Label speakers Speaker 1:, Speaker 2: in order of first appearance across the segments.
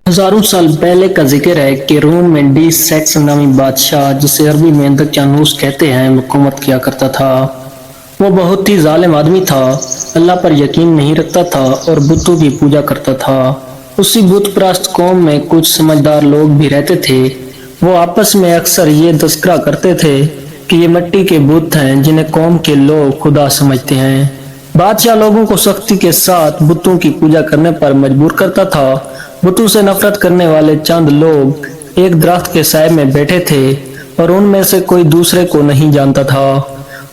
Speaker 1: हजारों साल पहले का जिक्र है कि रोम में डी सेक्स नामी बादशाह, जिसे अरबी में दक्यानूस कहते हैं, हुकूमत किया करता था। वो बहुत ही जालिम आदमी था, अल्लाह पर यकीन नहीं रखता था और बुतों की पूजा करता था। उसी बुत परस्त कौम में कुछ समझदार लोग भी रहते थे। वो आपस में अक्सर ये तस्करा करते थे कि ये मिट्टी के बुत हैं जिन्हें कौम के लोग खुदा समझते हैं। बादशाह लोगों को सख्ती के साथ बुतों की पूजा करने पर मजबूर करता था। बुतों से नफरत करने वाले चंद लोग एक दरख्त के साए में बैठे थे और उनमें से कोई दूसरे को नहीं जानता था।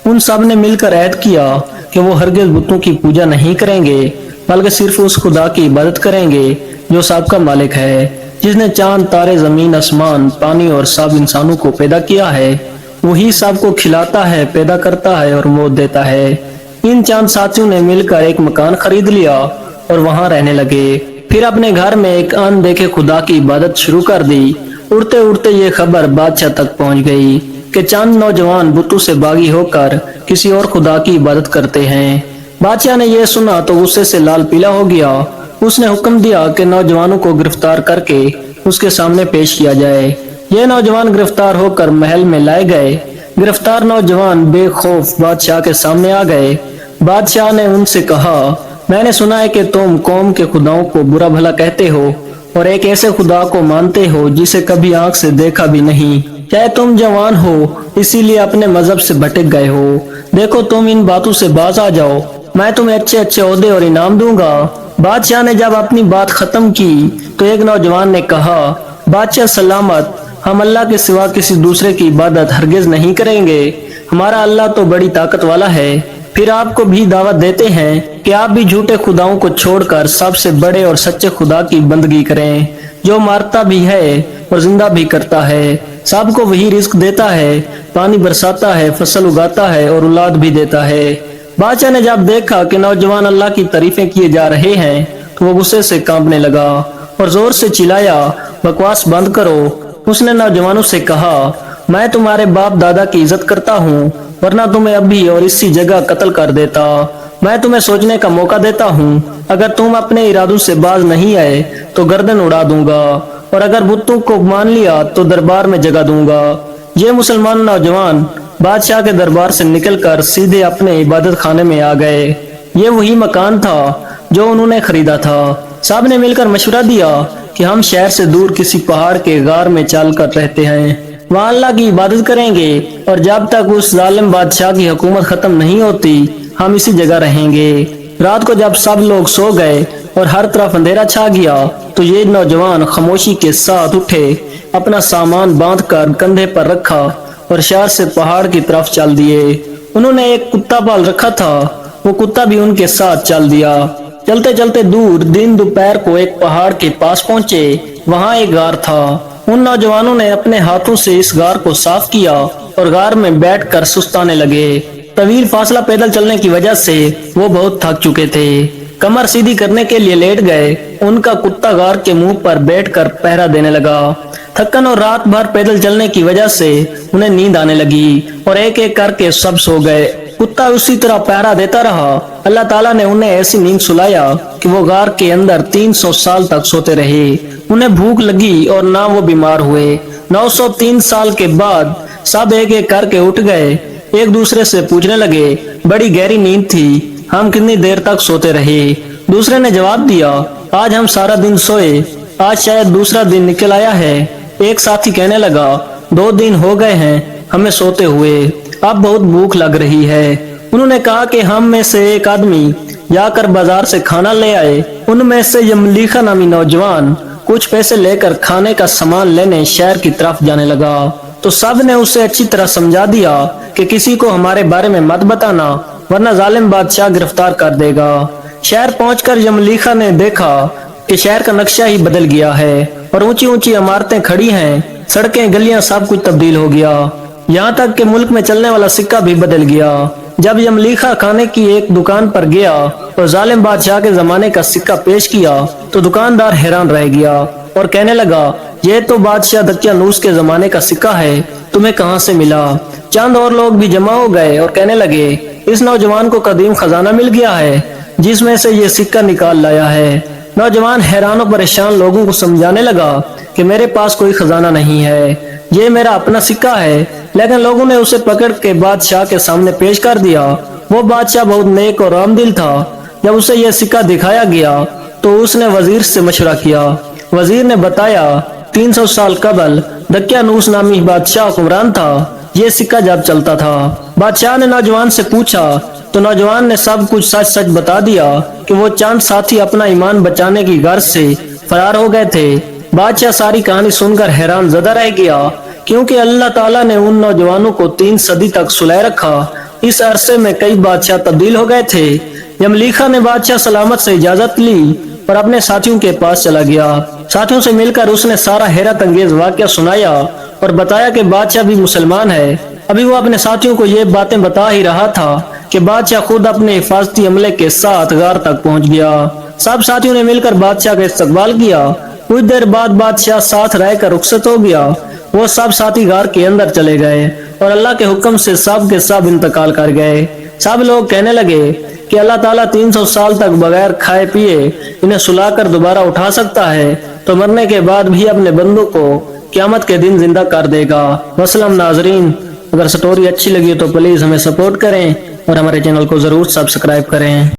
Speaker 1: उन सब ने मिलकर ऐद किया कि वो हरगिज बुतों की पूजा नहीं करेंगे, बल्कि सिर्फ उस खुदा की इबादत करेंगे जो सबका मालिक है, जिसने चांद, तारे, जमीन, आसमान, पानी और सब इंसानों को पैदा किया है। वही सबको खिलाता है, पैदा करता है और मौत देता है। इन चांद साथियों ने मिलकर एक मकान खरीद लिया और वहां रहने लगे। फिर अपने घर में एक अनदेखे खुदा की इबादत शुरू कर दी। उड़ते उड़ते ये खबर बादशाह तक पहुंच गई कि चंद नौजवान बुतों से बागी होकर किसी और खुदा की इबादत करते हैं। बादशाह ने यह सुना तो गुस्से से लाल पीला हो गया। उसने हुक्म दिया कि नौजवानों को गिरफ्तार करके उसके सामने पेश किया जाए। ये नौजवान गिरफ्तार होकर महल में लाए गए। गिरफ्तार नौजवान बेखौफ बादशाह के सामने आ गए। बादशाह ने उनसे कहा, मैंने सुना है कि तुम कौम के खुदाओं को बुरा भला कहते हो और एक ऐसे खुदा को मानते हो जिसे कभी आंख से देखा भी नहीं। चाहे तुम जवान हो, इसीलिए अपने मजहब से भटक गए हो। देखो, तुम इन बातों से बाज आ जाओ, मैं तुम्हें अच्छे अच्छे ओहदे और इनाम दूंगा। बादशाह ने जब अपनी बात खत्म की तो एक नौजवान ने कहा, बादशाह सलामत, हम अल्लाह के सिवा किसी दूसरे की इबादत हरगिज नहीं करेंगे। हमारा अल्लाह तो बड़ी ताकत वाला है। फिर आपको भी दावत देते हैं कि आप भी झूठे खुदाओं को छोड़कर सबसे बड़े और सच्चे खुदा की बंदगी करें, जो मारता भी है और जिंदा भी करता है, सबको वही रिस्क देता है, पानी बरसाता है, फसल उगाता है और औलाद भी देता है। बादशाह ने जब देखा कि नौजवान अल्लाह की तारीफें किए जा रहे हैं तो वो गुस्से से कांपने लगा और जोर से चिल्लाया, बकवास बंद करो। उसने नौजवानों से कहा, मैं तुम्हारे बाप दादा की इज्जत करता हूँ, वरना तुम्हें अभी और इसी जगह कत्ल कर देता। मैं तुम्हें सोचने का मौका देता हूँ। अगर तुम अपने इरादों से बाज नहीं आए तो गर्दन उड़ा दूंगा और अगर बुतों को मान लिया तो दरबार में जगा दूंगा। ये मुसलमान नौजवान बादशाह के दरबार से निकलकर सीधे अपने इबादत खाने में आ गए। ये वही मकान था जो उन्होंने खरीदा था। सब ने मिलकर मशवरा दिया कि हम शहर से दूर किसी पहाड़ के गार में चल कर रहते हैं, वहाँ अल्लाह की इबादत करेंगे और जब तक उस जालिम बादशाह की हुकूमत खत्म नहीं होती हम इसी जगह रहेंगे। रात को जब सब लोग सो गए और हर तरफ अंधेरा छा गया तो ये नौजवान खामोशी के साथ उठे, अपना सामान बांधकर कंधे पर रखा और शहर से पहाड़ की तरफ चल दिए। उन्होंने एक कुत्ता पाल रखा था, वो कुत्ता भी उनके साथ चल दिया। चलते चलते दूर दिन दोपहर को एक पहाड़ के पास पहुंचे। वहां एक गार था। उन नौजवानों ने अपने हाथों से इस गार को साफ किया और गार में बैठकर सुस्ताने लगे। तवील फासला पैदल चलने की वजह से वो बहुत थक चुके थे। कमर सीधी करने के लिए लेट गए। उनका कुत्ता गार के मुंह पर बैठकर पहरा देने लगा। थकन और रात भर पैदल चलने की वजह से उन्हें नींद आने लगी और एक एक करके सब सो गए। कुत्ता उसी तरह पहरा देता रहा। अल्लाह ताला ने उन्हें ऐसी नींद सुलाया कि वो गार के अंदर 300 साल तक सोते रहे। उन्हें भूख लगी और ना वो बीमार हुए। 903 साल के बाद सब एक एक करके उठ गए। एक दूसरे से पूछने लगे, बड़ी गहरी नींद थी, हम कितनी देर तक सोते रहे? दूसरे ने जवाब दिया, आज हम सारा दिन सोए, आज शायद दूसरा दिन निकल आया है। एक साथी कहने लगा, 2 दिन हो गए हैं हमें सोते हुए, अब बहुत भूख लग रही है। उन्होंने कहा कि हम में से एक आदमी जाकर बाजार से खाना ले आए। उनमें से यमलीखा नामी नौजवान कुछ पैसे लेकर खाने का सामान लेने शहर की तरफ जाने लगा तो सब ने उसे अच्छी तरह समझा दिया कि किसी को हमारे बारे में मत बताना, वरना जालिम बादशाह गिरफ्तार कर देगा। शहर पहुंचकर यमलीखा ने देखा कि शहर का नक्शा ही बदल गया है और ऊंची ऊंची इमारतें खड़ी हैं, सड़कें, गलियां, सब कुछ तब्दील हो गया। यहाँ तक कि मुल्क में चलने वाला सिक्का भी बदल गया। जब यमलीखा खाने की एक दुकान पर गया और जालिम बादशाह के जमाने का सिक्का पेश किया तो दुकानदार हैरान रह गया और कहने लगा, ये तो बादशाह दक्यानूस के जमाने का सिक्का है, तुम्हें कहाँ से मिला? चंद और लोग भी जमा हो गए और कहने लगे, इस नौजवान को कदीम खजाना मिल गया है जिसमें से ये सिक्का निकाल लाया है। नौजवान हैरान और परेशान लोगों को समझाने लगा कि मेरे पास कोई खजाना नहीं है, ये मेरा अपना सिक्का है। लेकिन लोगों ने उसे पकड़ के बादशाह के सामने पेश कर दिया। वो बादशाह बहुत नेक और रामदिल था। जब उसे यह सिक्का दिखाया गया तो उसने वजीर से मशवरा किया। वजीर ने बताया 300 साल कबल दक्यानूस नामी बादशाह हुक्मरान था। ये सिक्का जब चलता था। बादशाह ने नौजवान से पूछा तो नौजवान ने सब कुछ सच सच बता दिया कि वो चंद साथी अपना ईमान बचाने की गर्ज से फरार हो गए थे। बादशाह सारी कहानी सुनकर हैरान ज़दा रह गया, क्योंकि अल्लाह ताला ने उन नौजवानों को 3 सदी तक सुलाए रखा। इस अरसे में कई बादशाह तब्दील हो गए थे। यमलीखा ने बादशाह सलामत से इजाजत ली और अपने साथियों के पास चला गया। साथियों से मिलकर उसने सारा हैरत अंगेज वाकया सुनाया और बताया कि बादशाह भी मुसलमान है। अभी वो अपने साथियों को ये बातें बता ही रहा था कि बादशाह खुद अपने हिफाजती अमले के साथ गार तक पहुंच गया। सब साथियों ने मिलकर बादशाह का इस्तकबाल किया। कुछ देर बाद बादशाह साथ रहकर रुखसत हो गया। वो सब साथी गार के अंदर चले गए और अल्लाह के हुक्म से सब के सब इंतकाल कर गए। सब लोग कहने लगे कि अल्लाह ताला 300 साल तक बगैर खाए पिए इन्हें सुलाकर दोबारा उठा सकता है, तो मरने के बाद भी अपने बंदों को क़यामत के दिन जिंदा कर देगा। वसलम नाजरीन, अगर स्टोरी अच्छी लगी तो प्लीज हमें सपोर्ट करें और हमारे चैनल को जरूर सब्सक्राइब करें।